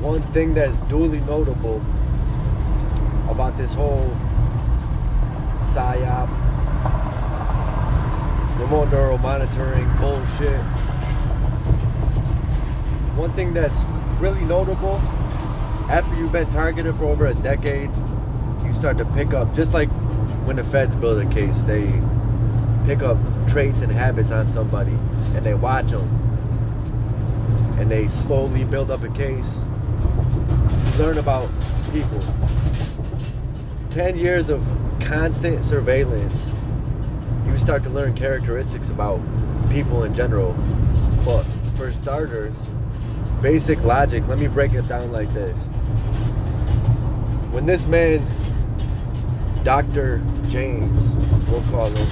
one thing that's duly notable about this whole PSYOP, remote neural monitoring bullshit, one thing that's really notable, after you've been targeted for over a decade, you start to pick up, just like when the feds build a case, they pick up traits and habits on somebody and they watch them and they slowly build up a case. You learn about people. 10 years of constant surveillance, you start to learn characteristics about people in general. But for starters, basic logic, let me break it down like this. When this man, Dr. James, we'll call him,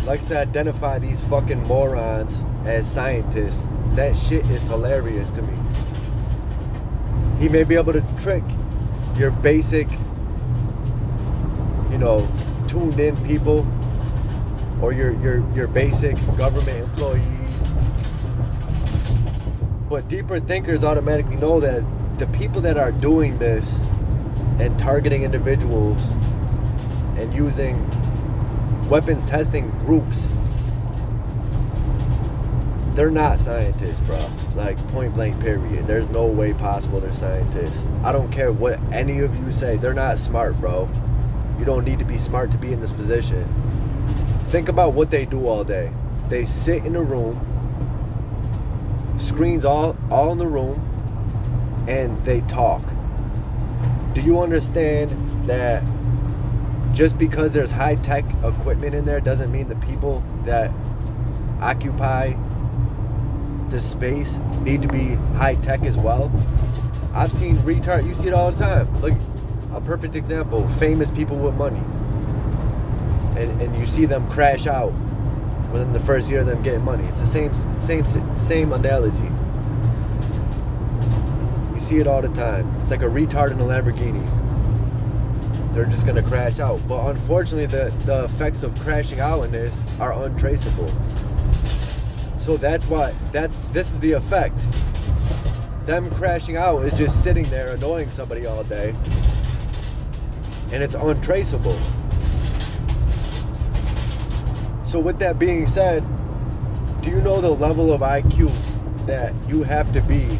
likes to identify these fucking morons as scientists, that shit is hilarious to me. He may be able to trick your basic, tuned in people or your basic government employees. But deeper thinkers automatically know that the people that are doing this and targeting individuals and using weapons testing groups, they're not scientists, bro. Like, point blank, period. There's no way possible they're scientists. I don't care what any of you say. They're not smart, bro. You don't need to be smart to be in this position. Think about what they do all day. They sit in a room, screens all in the room, and they talk. Do you understand that just because there's high-tech equipment in there doesn't mean the people that occupy the space need to be high-tech as well? I've seen you see it all the time. Look, a perfect example, famous people with money. And you see them crash out within the first year of them getting money. It's the same analogy. You see it all the time. It's like a retard in a Lamborghini. They're just gonna crash out. But unfortunately, the effects of crashing out in this are untraceable. So this is the effect. Them crashing out is just sitting there annoying somebody all day, and it's untraceable. So with that being said, do you know the level of IQ that you have to be?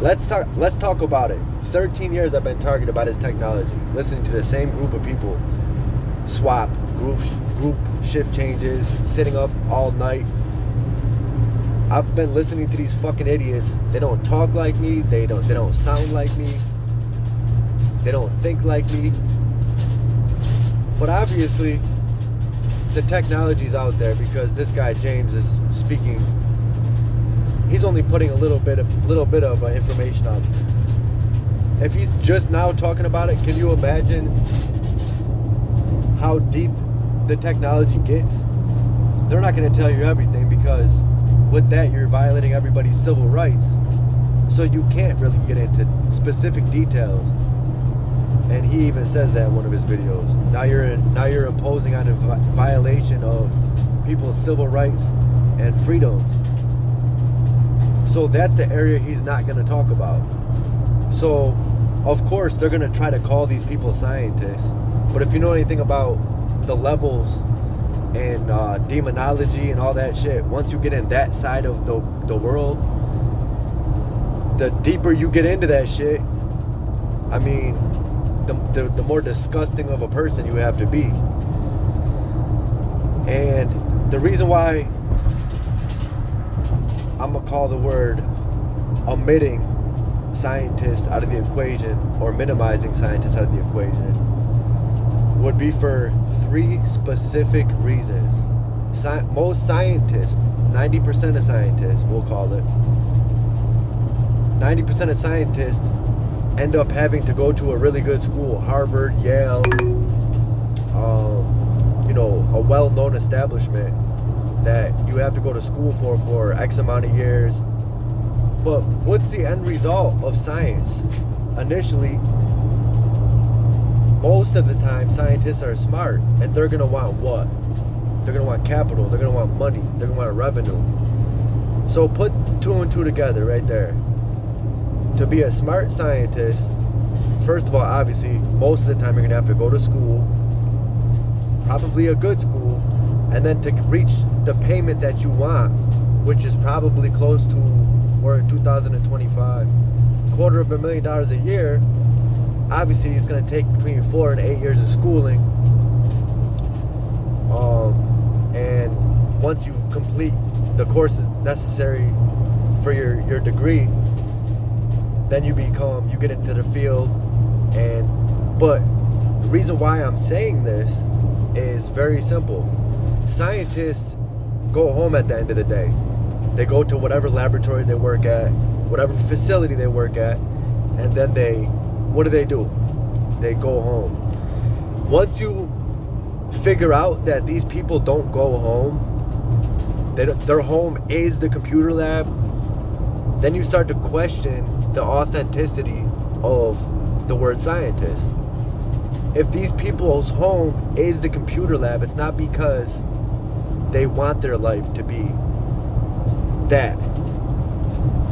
Let's talk about it. 13 years I've been targeted by this technology, listening to the same group of people swap group shift changes, sitting up all night. I've been listening to these fucking idiots. They don't talk like me, they don't sound like me, they don't think like me. But obviously the technology's out there because this guy James is speaking. He's only putting a little bit of information out. If he's just now talking about it, can you imagine how deep the technology gets? They're not going to tell you everything because with that you're violating everybody's civil rights. So you can't really get into specific details. And he even says that in one of his videos. Now you're imposing on a violation of people's civil rights and freedoms. So that's the area he's not going to talk about. So, of course, they're going to try to call these people scientists. But if you know anything about the levels and demonology and all that shit, once you get in that side of the world, the deeper you get into that shit, I mean, the more disgusting of a person you have to be. And the reason why I'm gonna call the word omitting scientists out of the equation or minimizing scientists out of the equation would be for three specific reasons. Most scientists, 90% of scientists, we'll call it, 90% of scientists end up having to go to a really good school, Harvard, Yale, a well-known establishment that you have to go to school for X amount of years. But what's the end result of science? Initially, most of the time, scientists are smart, and they're going to want what? They're going to want capital, they're going to want money, they're going to want revenue. So put two and two together right there. To be a smart scientist, first of all, obviously, most of the time you're going to have to go to school, probably a good school, and then to reach the payment that you want, which is probably close to, we're in 2025, $250,000 a year, obviously it's going to take between 4 and 8 years of schooling. And once you complete the courses necessary for your degree, then you get into the field. But the reason why I'm saying this is very simple. Scientists go home at the end of the day. They go to whatever laboratory they work at, whatever facility they work at, and then what do? They go home. Once you figure out that these people don't go home, their home is the computer lab, then you start to question the authenticity of the word scientist. If these people's home is the computer lab, it's not because they want their life to be that.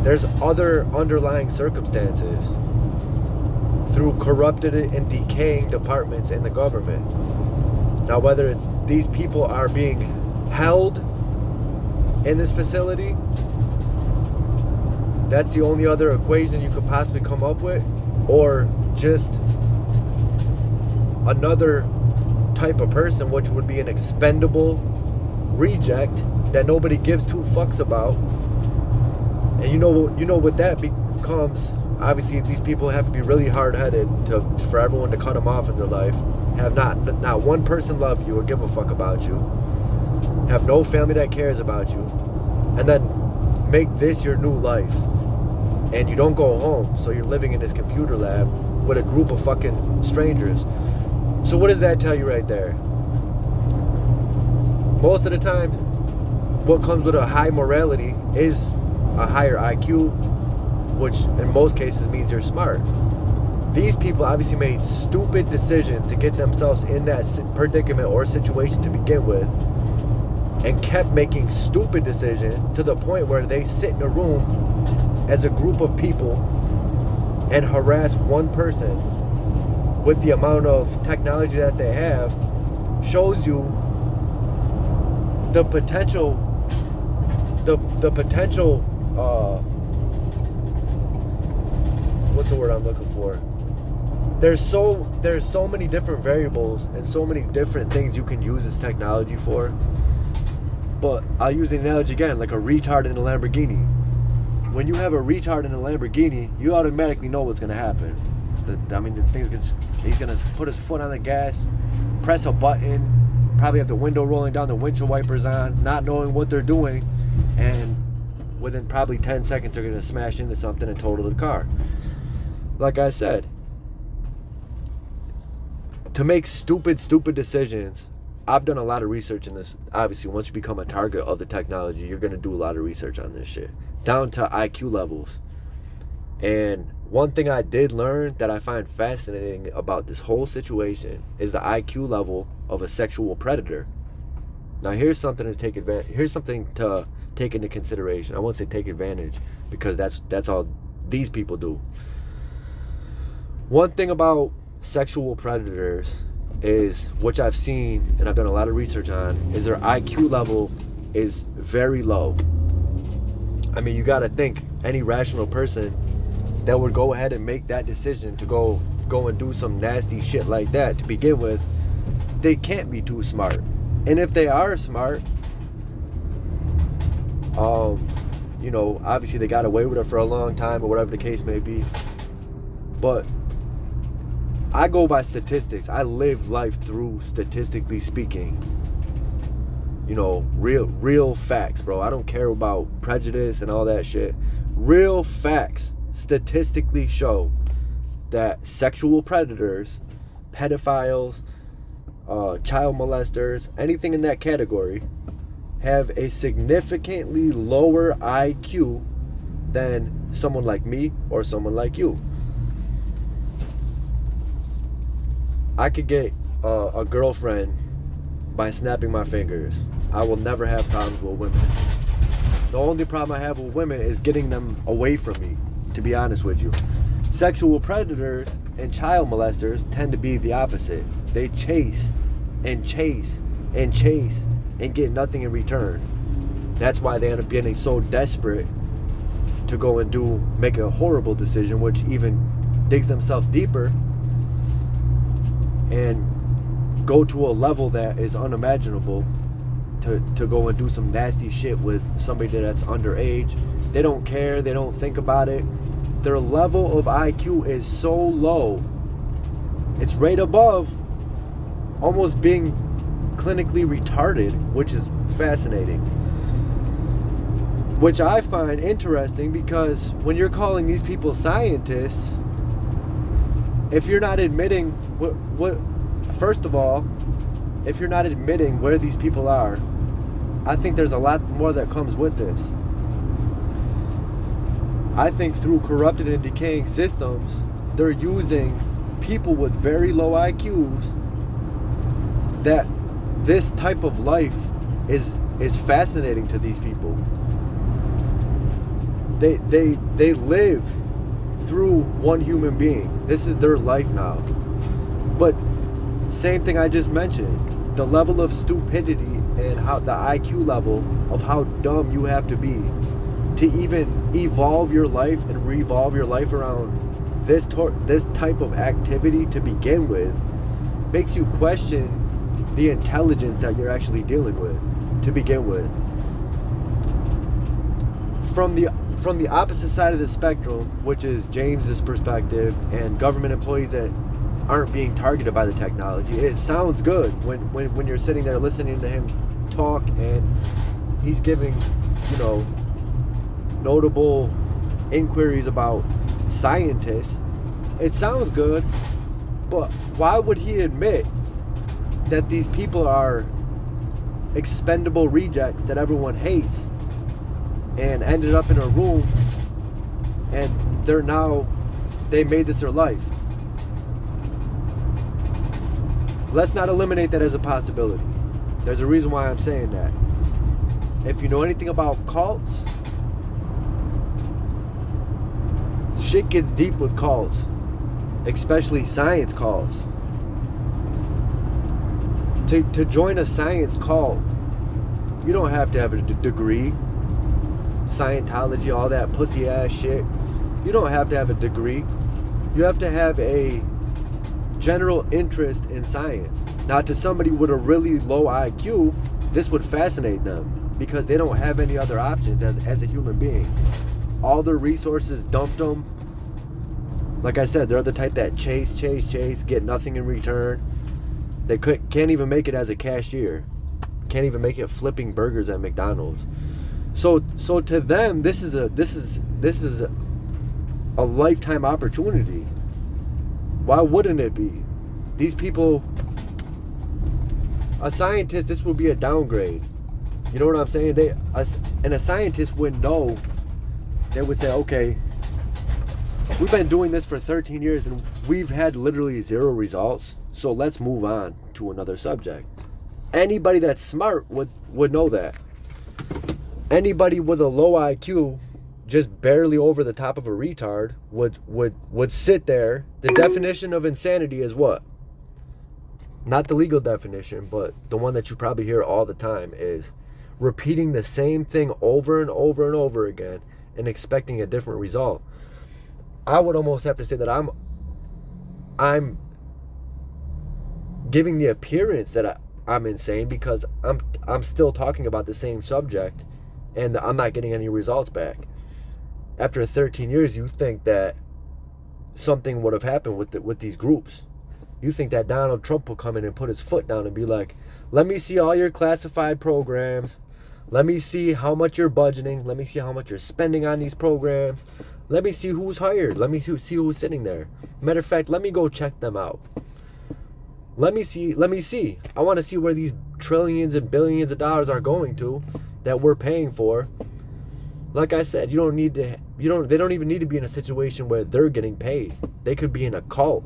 There's other underlying circumstances through corrupted and decaying departments in the government. Now, whether it's these people are being held in this facility, that's the only other equation you could possibly come up with, or just another type of person, which would be an expendable reject that nobody gives two fucks about. And you know what that becomes. Obviously, these people have to be really hard-headed for everyone to cut them off in their life. Have not one person love you or give a fuck about you. Have no family that cares about you. And then make this your new life. And you don't go home, so you're living in this computer lab with a group of fucking strangers. So what does that tell you right there? Most of the time, what comes with a high morality is a higher IQ, which in most cases means you're smart. These people obviously made stupid decisions to get themselves in that predicament or situation to begin with, and kept making stupid decisions to the point where they sit in a room as a group of people and harass one person. With the amount of technology that they have, shows you the potential what's the word I'm looking for? There's so many different variables and so many different things you can use this technology for. But I'll use the analogy again, like a retard in a Lamborghini. When you have a retard in a Lamborghini, you automatically know what's gonna happen. He's gonna put his foot on the gas, press a button, probably have the window rolling down, the windshield wipers on, not knowing what they're doing, and within probably 10 seconds they're gonna smash into something and total the car. Like I said, to make stupid decisions, I've done a lot of research in this. Obviously, once you become a target of the technology, you're gonna do a lot of research on this shit, down to IQ levels. And one thing I did learn that I find fascinating about this whole situation is the IQ level of a sexual predator. Now, here's something to take into consideration. I won't say take advantage, because that's all these people do. One thing about sexual predators is, which I've seen and I've done a lot of research on, is their IQ level is very low. I mean, you got to think any rational person that would go ahead and make that decision to go and do some nasty shit like that to begin with, they can't be too smart. And if they are smart, obviously they got away with it for a long time or whatever the case may be. But I go by statistics. I live life through statistically speaking. Real facts, bro. I don't care about prejudice and all that shit. Real facts statistically show that sexual predators, pedophiles, child molesters, anything in that category, have a significantly lower IQ than someone like me or someone like you. I could get a girlfriend by snapping my fingers. I will never have problems with women. The only problem I have with women is getting them away from me, to be honest with you. Sexual predators and child molesters tend to be the opposite. They chase and chase and chase and get nothing in return. That's why they end up getting so desperate to go and make a horrible decision, which even digs themselves deeper and go to a level that is unimaginable to go and do some nasty shit with somebody that's underage. They don't care, they don't think about it. Their level of IQ is so low. It's right above almost being clinically retarded, which is fascinating. Which I find interesting, because when you're calling these people scientists, if you're not admitting first of all, if you're not admitting where these people are, I think there's a lot more that comes with this. I think through corrupted and decaying systems, they're using people with very low IQs, that this type of life is fascinating to these people. They live through one human being. This is their life now. But same thing I just mentioned, the level of stupidity and how the IQ level of how dumb you have to be to even evolve your life and revolve your life around this type of activity to begin with, makes you question the intelligence that you're actually dealing with to begin with. From the opposite side of the spectrum, which is James's perspective and government employees that aren't being targeted by the technology, it sounds good when you're sitting there listening to him talk and he's giving, notable inquiries about scientists. It sounds good, but why would he admit that these people are expendable rejects that everyone hates and ended up in a room and they made this their life? Let's not eliminate that as a possibility. There's a reason why I'm saying that. If you know anything about cults, shit gets deep with cults, especially science cults. To join a science cult, you don't have to have a degree. Scientology, all that pussy ass shit. You don't have to have a degree. You have to have a general interest in science. Now, to somebody with a really low IQ, this would fascinate them because they don't have any other options as a human being. All their resources dumped them. Like I said, they're the type that chase, get nothing in return. They can't even make it as a cashier. Can't even make it flipping burgers at McDonald's. So to them, this is a lifetime opportunity. Why wouldn't it be? These people, a scientist, this would be a downgrade. You know what I'm saying? And a scientist would know. They would say, okay, we've been doing this for 13 years and we've had literally zero results. So let's move on to another subject. Anybody that's smart would know that. Anybody with a low IQ, just barely over the top of a retard, would sit there. The definition of insanity is what? Not the legal definition, but the one that you probably hear all the time is repeating the same thing over and over and over again and expecting a different result. I would almost have to say that I'm giving the appearance that I'm insane because I'm still talking about the same subject and I'm not getting any results back. After 13 years, you think that something would have happened with these groups. You think that Donald Trump will come in and put his foot down and be like, let me see all your classified programs. Let me see how much you're budgeting. Let me see how much you're spending on these programs. Let me see who's hired. Let me see who's sitting there. Matter of fact, let me go check them out. Let me see. I want to see where these trillions and billions of dollars are going to that we're paying for. Like I said, they don't even need to be in a situation where they're getting paid. They could be in a cult.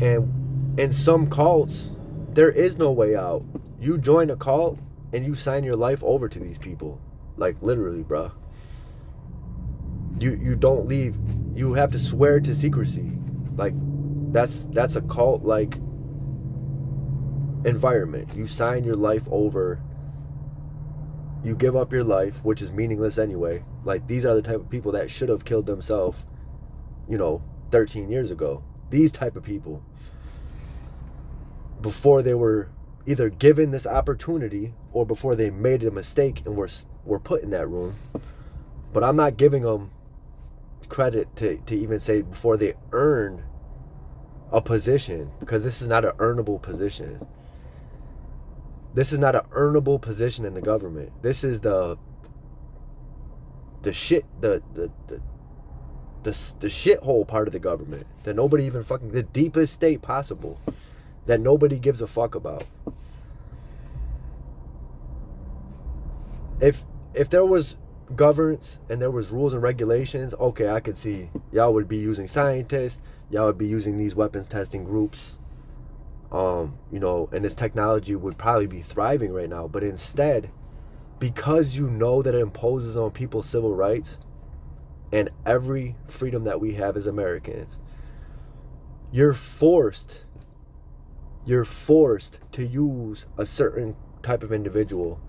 And in some cults, there is no way out. You join a cult and you sign your life over to these people. Like, literally, bro. You don't leave. You have to swear to secrecy. Like, that's a cult like environment. You sign your life over. You give up your life, which is meaningless anyway. Like, these are the type of people that should have killed themselves, 13 years ago. These type of people, before they were either given this opportunity or before they made a mistake and were put in that room. But I'm not giving them credit to even say before they earned a position, because this is not an earnable position. This is not an earnable position in the government. This is the shithole part of the government that nobody even the deepest state possible that nobody gives a fuck about. If there was governance and there was rules and regulations, okay, I could see y'all would be using scientists, y'all would be using these weapons testing groups, and this technology would probably be thriving right now. But instead, because that it imposes on people's civil rights and every freedom that we have as Americans, you're forced to use a certain type of individual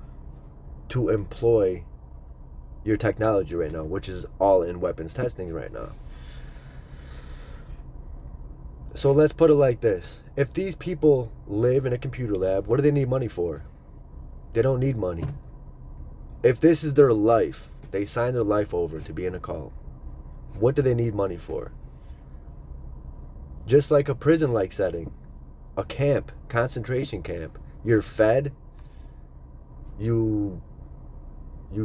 to employ your technology right now, which is all in weapons testing right now. So let's put it like this. If these people live in a computer lab, what do they need money for? They don't need money. If this is their life, they sign their life over to be in a cult, what do they need money for? Just like a prison-like setting, a camp, concentration camp. You're fed. You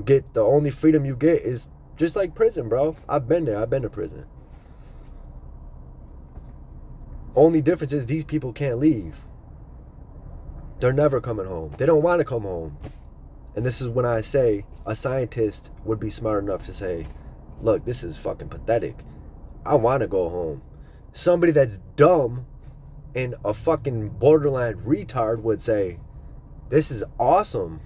get, the only freedom you get is just like prison, bro. I've been there. I've been to prison. Only difference is these people can't leave. They're never coming home. They don't want to come home. And this is when I say a scientist would be smart enough to say, look, this is fucking pathetic. I want to go home. Somebody that's dumb and a fucking borderline retard would say, this is awesome.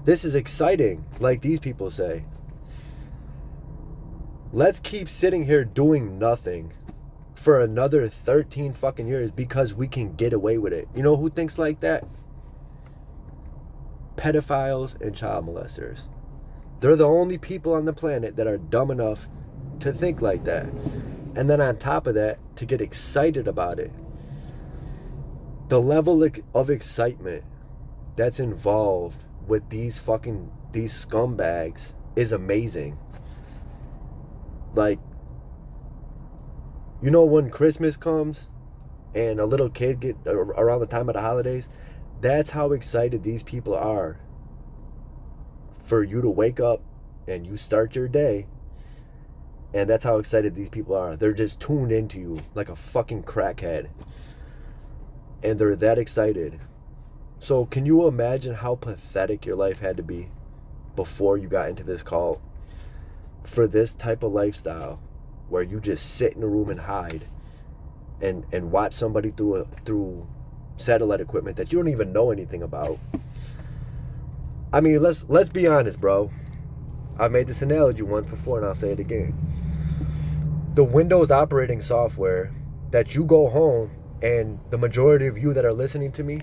This is exciting, like these people say. Let's keep sitting here doing nothing for another 13 fucking years because we can get away with it. You know who thinks like that? Pedophiles and child molesters. They're the only people on the planet that are dumb enough to think like that. And then on top of that, to get excited about it. The level of excitement that's involved with these scumbags is amazing. Like, when Christmas comes and a little kid get around the time of the holidays, that's how excited these people are for you to wake up and you start your day. And that's how excited these people are. They're just tuned into you like a fucking crackhead. And they're that excited. So can you imagine how pathetic your life had to be before you got into this cult for this type of lifestyle where you just sit in a room and hide and watch somebody through satellite equipment that you don't even know anything about? I mean, let's be honest, bro. I've made this analogy once before and I'll say it again. The Windows operating software that you go home, and the majority of you that are listening to me,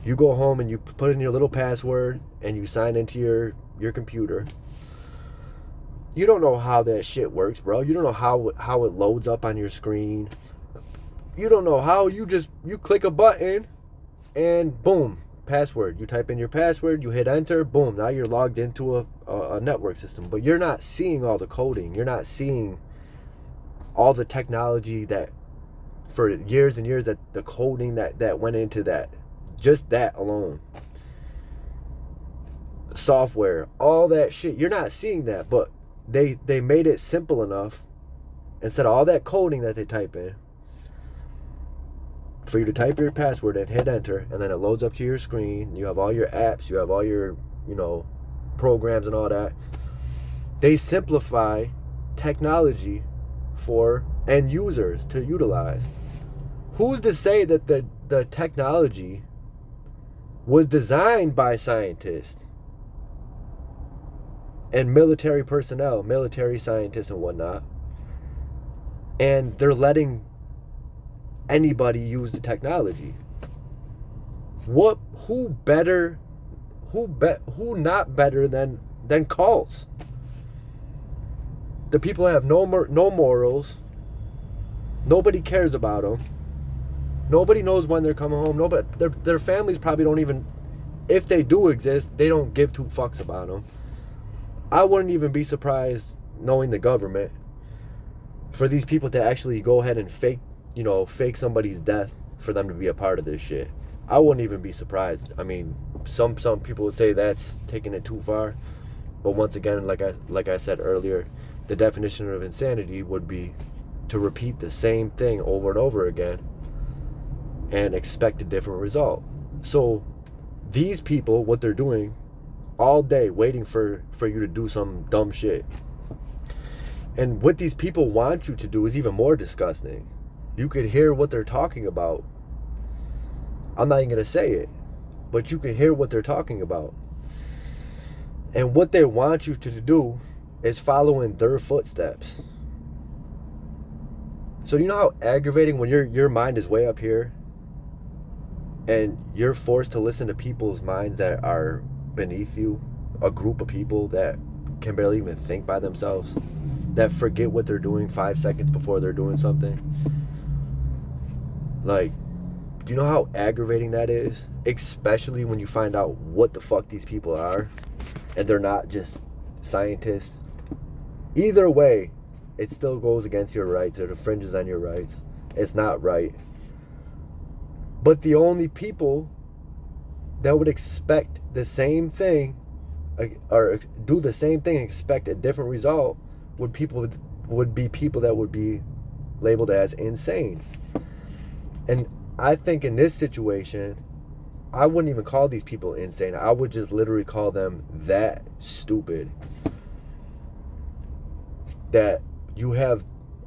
you go home and you put in your little password and you sign into your computer. You don't know how that shit works, bro. You don't know how it loads up on your screen. You don't know how you click a button and boom, password. You type in your password, you hit enter, boom, now you're logged into a network system. But you're not seeing all the coding. You're not seeing all the technology that for years and years, that the coding that went into that. Just that alone. Software, all that shit. You're not seeing that, but they made it simple enough, instead of all that coding that they type in, for you to type your password and hit enter, and then it loads up to your screen. You have all your apps, you have all your, programs and all that. They simplify technology for end users to utilize. Who's to say that the technology was designed by scientists and military personnel, military scientists and whatnot. And they're letting anybody use the technology. Who not better than cults? The people have no morals. Nobody cares about them. Nobody knows when they're coming home. Nobody, their families probably don't even, if they do exist, they don't give two fucks about them. I wouldn't even be surprised, knowing the government, for these people to actually go ahead and fake somebody's death for them to be a part of this shit. I wouldn't even be surprised. I mean, some people would say that's taking it too far, but once again, like I said earlier, the definition of insanity would be to repeat the same thing over and over again and expect a different result. So these people, what they're doing all day, waiting for you to do some dumb shit. And what these people want you to do is even more disgusting. You could hear what they're talking about. I'm not even going to say it, but you can hear what they're talking about. And what they want you to do is follow in their footsteps. So you know how aggravating when your mind is way up here and you're forced to listen to people's minds that are beneath you, a group of people that can barely even think by themselves, that forget what they're doing 5 seconds before they're doing something. Like, do you know how aggravating that is? Especially when you find out what the fuck these people are and they're not just scientists. Either way, it still goes against your rights. It infringes on your rights. It's not right. But the only people that would expect the same thing, or do the same thing and expect a different result, would be people that would be labeled as insane. And I think in this situation, I wouldn't even call these people insane. I would just literally call them that stupid. That you have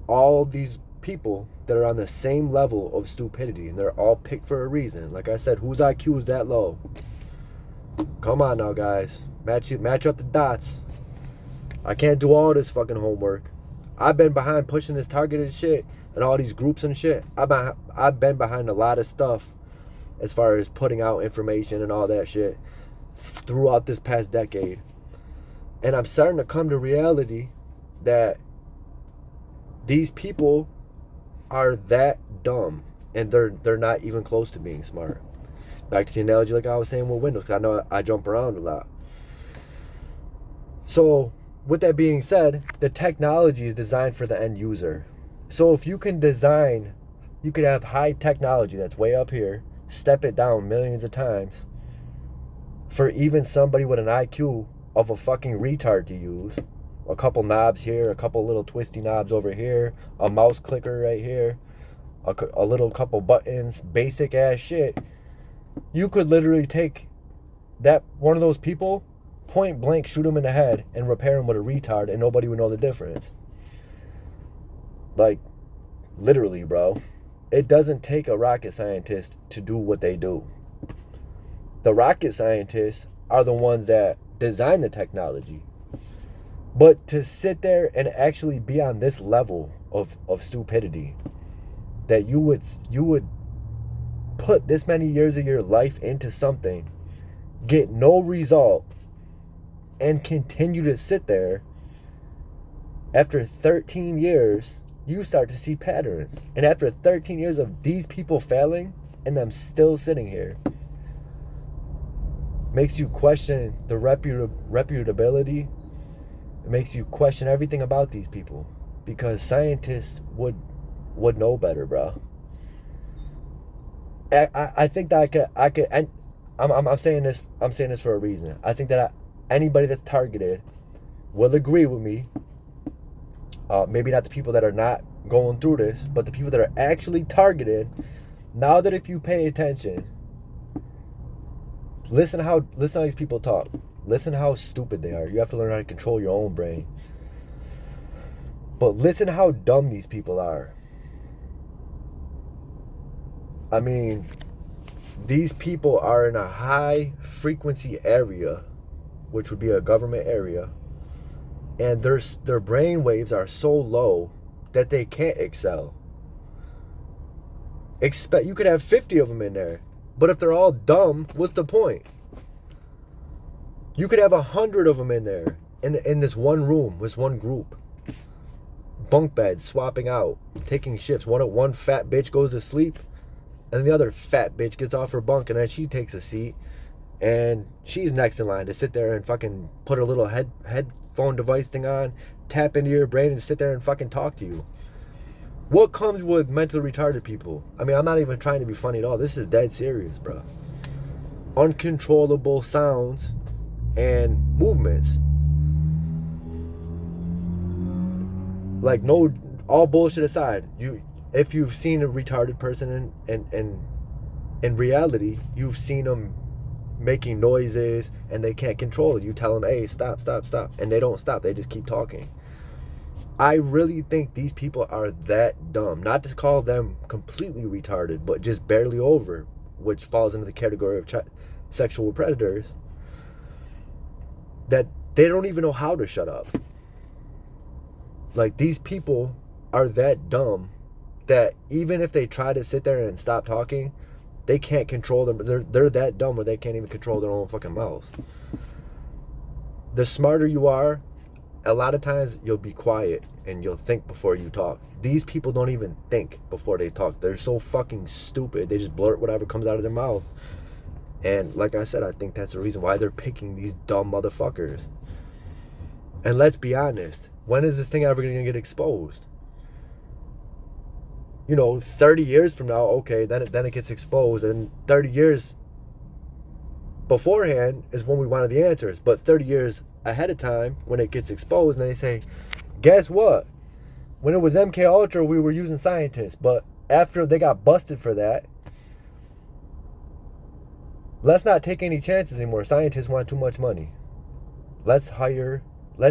all these people that are on the same level of stupidity, and they're all picked for a reason. Like I said, whose IQ is that low? Come on now, guys. Match up the dots. I can't do all this fucking homework. I've been behind pushing this targeted shit and all these groups and shit. I've been behind a lot of stuff as far as putting out information and all that shit throughout this past decade. And I'm starting to come to reality that these people are that dumb, and they're not even close to being smart. Back to the analogy like I was saying with Windows, because I know I jump around a lot. So with that being said, the technology is designed for the end user. So if you can design, you could have high technology that's way up here, step it down millions of times for even somebody with an IQ of a fucking retard to use. A couple knobs here, a couple little twisty knobs over here, a mouse clicker right here, a little couple buttons, basic ass shit. You could literally take that one of those people, point blank, shoot him in the head and repair him with a retard, and nobody would know the difference. Like, literally, bro. It doesn't take a rocket scientist to do what they do. The rocket scientists are the ones that design the technology. But to sit there and actually be on this level of stupidity, that you would put this many years of your life into something, get no result, and continue to sit there, after 13 years, you start to see patterns. And after 13 years of these people failing and them still sitting here, makes you question the reputability. It makes you question everything about these people, because scientists would know better, bro. I think that I could, and I'm saying this for a reason. I think that anybody that's targeted will agree with me. Maybe not the people that are not going through this, but the people that are actually targeted. Now that if you pay attention, listen how these people talk. Listen how stupid they are. You have to learn how to control your own brain. But listen how dumb these people are. I mean, These people are in a high frequency area, which would be a government area, and their brain waves are so low that they can't excel. You could have 50 of them in there, but if they're all dumb, what's the point? You could have 100 of them in there in this one room, this one group. Bunk beds, swapping out, taking shifts. One fat bitch goes to sleep, and the other fat bitch gets off her bunk, and then she takes a seat, and she's next in line to sit there and fucking put her little headphone device thing on, tap into your brain, and sit there and fucking talk to you. What comes with mentally retarded people? I mean, I'm not even trying to be funny at all. This is dead serious, bro. Uncontrollable sounds and movements. Like, no, all bullshit aside, if you've seen a retarded person in reality, you've seen them making noises and they can't control it. You tell them, hey, stop, and they don't stop. They just keep talking. I really think these people are that dumb, not to call them completely retarded, but just barely over, which falls into the category of sexual predators, that they don't even know how to shut up. Like, these people are that dumb that even if they try to sit there and stop talking, they can't control them. They're that dumb where they can't even control their own fucking mouths. The smarter you are, a lot of times you'll be quiet and you'll think before you talk. These people don't even think before they talk. They're so fucking stupid. They just blurt whatever comes out of their mouth. And like I said, I think that's the reason why they're picking these dumb motherfuckers. And let's be honest, when is this thing ever going to get exposed? 30 years from now, okay, then it gets exposed. And 30 years beforehand is when we wanted the answers. But 30 years ahead of time, when it gets exposed, and they say, guess what? When it was MK Ultra, we were using scientists. But after they got busted for that, let's not take any chances anymore. Scientists want too much money. Let's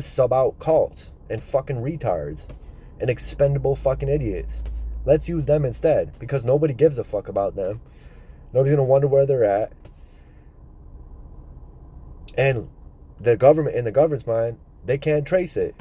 sub out cults and fucking retards and expendable fucking idiots. Let's use them instead, because nobody gives a fuck about them. Nobody's gonna wonder where they're at. And the government, in the government's mind, they can't trace it.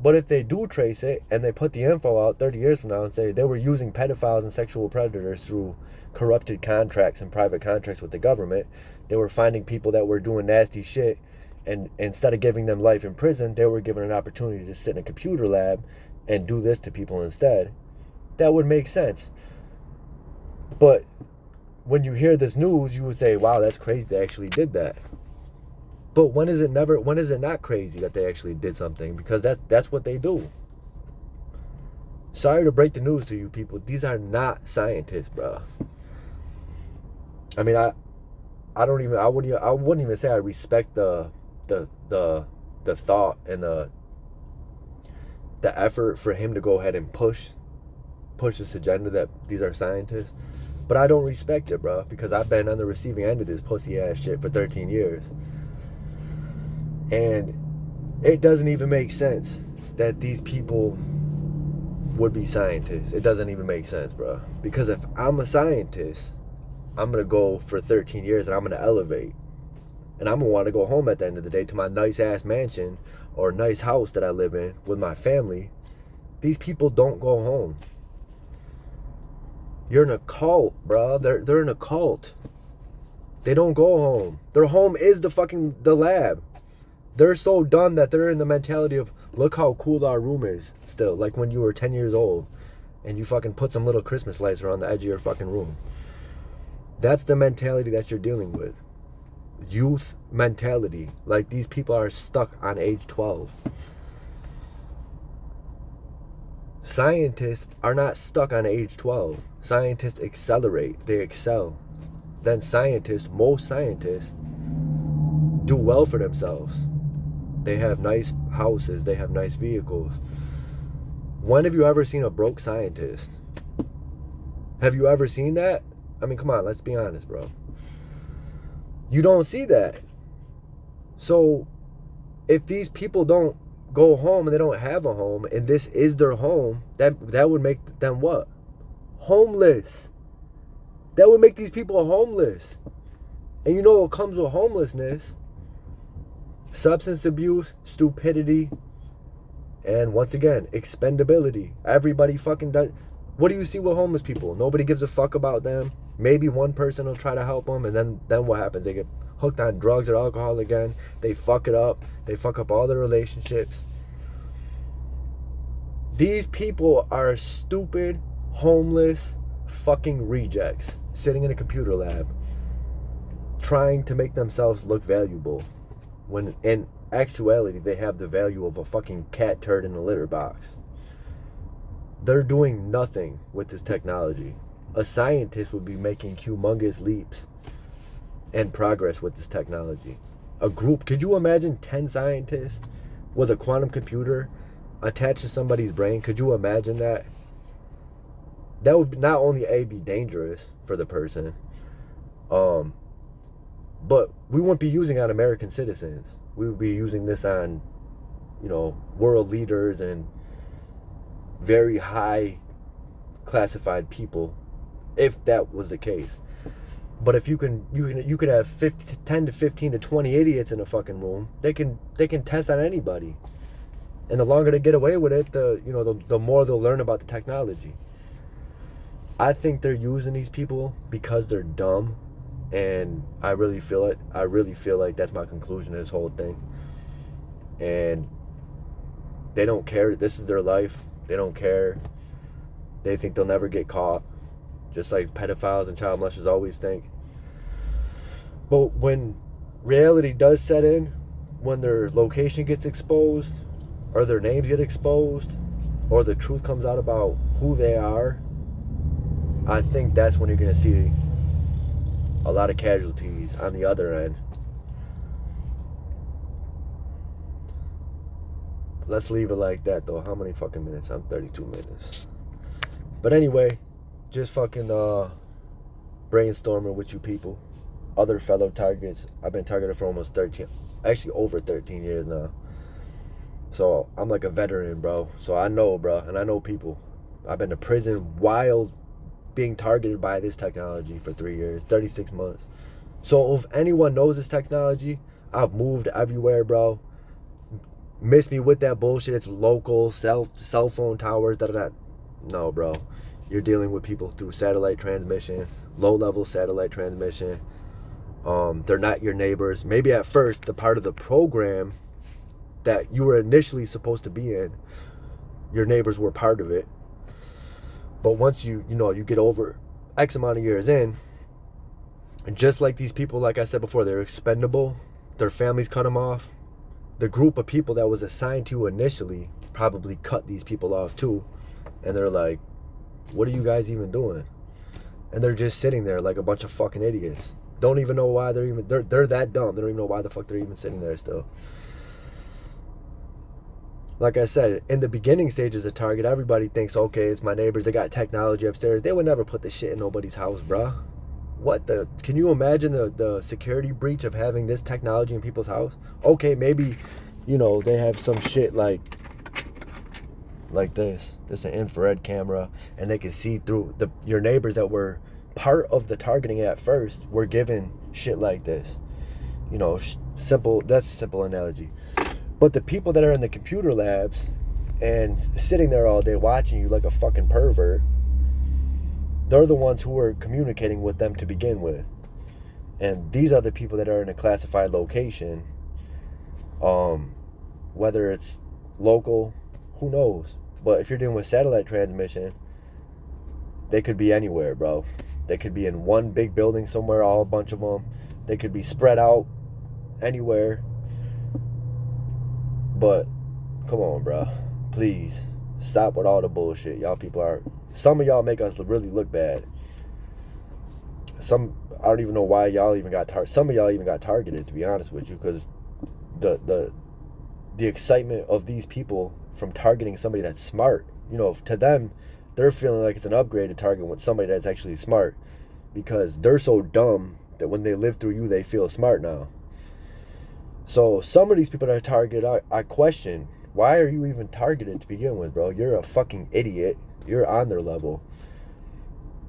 But if they do trace it and they put the info out 30 years from now and say they were using pedophiles and sexual predators through corrupted contracts and private contracts with the government, they were finding people that were doing nasty shit, and instead of giving them life in prison, they were given an opportunity to sit in a computer lab and do this to people instead. That would make sense. But when you hear this news, you would say, wow, that's crazy they actually did that. But when is it not crazy that they actually did something? Because that's what they do. Sorry to break the news to you people. These are not scientists, bro. I mean, I wouldn't even say I respect the thought and the effort for him to go ahead and push this agenda that these are scientists. But I don't respect it, bro, because I've been on the receiving end of this pussy ass shit for 13 years. And it doesn't even make sense that these people would be scientists. It doesn't even make sense, bro. Because if I'm a scientist, I'm going to go for 13 years and I'm going to elevate. And I'm going to want to go home at the end of the day to my nice ass mansion or nice house that I live in with my family. These people don't go home. You're in a cult, bro. They're in a cult. They don't go home. Their home is the lab. They're so dumb that they're in the mentality of, look how cool our room is still. Like when you were 10 years old and you fucking put some little Christmas lights around the edge of your fucking room. That's the mentality that you're dealing with. Youth mentality. Like, these people are stuck on age 12. Scientists are not stuck on age 12. Scientists accelerate. They excel. Then most scientists do well for themselves. They have nice houses. They have nice vehicles. When have you ever seen a broke scientist? Have you ever seen that? I mean, come on, let's be honest, bro. You don't see that. So, if these people don't go home and they don't have a home, and this is their home, that would make them what? Homeless. That would make these people homeless. And you know what comes with homelessness? Substance abuse, stupidity, and once again, expendability. Everybody fucking does. What do you see with homeless people? Nobody gives a fuck about them. Maybe one person will try to help them, and then what happens? They get hooked on drugs or alcohol again. They fuck it up. They fuck up all their relationships. These people are stupid, homeless, fucking rejects sitting in a computer lab trying to make themselves look valuable when in actuality they have the value of a fucking cat turd in a litter box. They're doing nothing with this technology. A scientist would be making humongous leaps and progress with this technology. A group, could you imagine 10 scientists with a quantum computer attached to somebody's brain? Could you imagine that? That would not only be dangerous for the person, but we wouldn't be using it on American citizens. We would be using this on, world leaders and very high classified people, if that was the case. But if you could have 10 to 15 to 20 idiots in a fucking room, they can test on anybody. And the longer they get away with it, the more they'll learn about the technology. I think they're using these people because they're dumb, and I really feel it. I really feel like that's my conclusion to this whole thing. And they don't care. This is their life. They don't care. They think they'll never get caught, just like pedophiles and child molesters always think. But when reality does set in, when their location gets exposed, or their names get exposed, or the truth comes out about who they are, I think that's when you're going to see a lot of casualties on the other end. Let's leave it like that, though. How many fucking minutes? I'm 32 minutes. But anyway, just fucking brainstorming with you people. Other fellow targets. I've been targeted for almost over 13 years now. So I'm like a veteran, bro. So I know, bro. And I know people. I've been to prison while being targeted by this technology for 3 years, 36 months. So if anyone knows this technology, I've moved everywhere, bro. Miss me with that bullshit. It's local cell phone towers. No, bro. You're dealing with people through satellite transmission, low-level satellite transmission. They're not your neighbors. Maybe at first, the part of the program that you were initially supposed to be in, your neighbors were part of it. But once you get over X amount of years in, and just like these people, like I said before, they're expendable. Their families cut them off. The group of people that was assigned to you initially probably cut these people off too. And they're like, what are you guys even doing? And they're just sitting there like a bunch of fucking idiots. Don't even know why they're that dumb. They don't even know why the fuck they're even sitting there still. Like I said, in the beginning stages of Target, everybody thinks, okay, it's my neighbors. They got technology upstairs. They would never put the shit in nobody's house, bruh. Can you imagine the security breach of having this technology in people's house? Okay, maybe, they have some shit like this. This is an infrared camera, and they can see through your neighbors that were part of the targeting at first were given shit like this. Simple. That's a simple analogy. But the people that are in the computer labs and sitting there all day watching you like a fucking pervert, they're the ones who are communicating with them to begin with. And these are the people that are in a classified location. Whether it's local, who knows? But if you're dealing with satellite transmission, they could be anywhere, bro. They could be in one big building somewhere, all a bunch of them. They could be spread out anywhere. But come on, bro. Please stop with all the bullshit. Some of y'all make us really look bad. I don't even know why y'all even got targeted. Some of y'all even got targeted, to be honest with you, because the excitement of these people from targeting somebody that's smart, to them, they're feeling like it's an upgrade to target with somebody that's actually smart, because they're so dumb that when they live through you, they feel smart now. So some of these people that are targeted, I question, why are you even targeted to begin with, bro? You're a fucking idiot. You're on their level.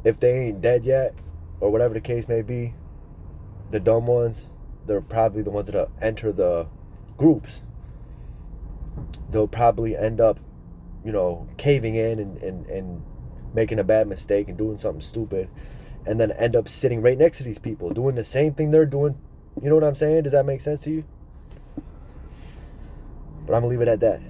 If they ain't dead yet, or whatever the case may be, the dumb ones, they're probably the ones that enter the groups. They'll probably end up, caving in and making a bad mistake and doing something stupid, and then end up sitting right next to these people doing the same thing they're doing. You know what I'm saying? Does that make sense to you? But I'm gonna leave it at that.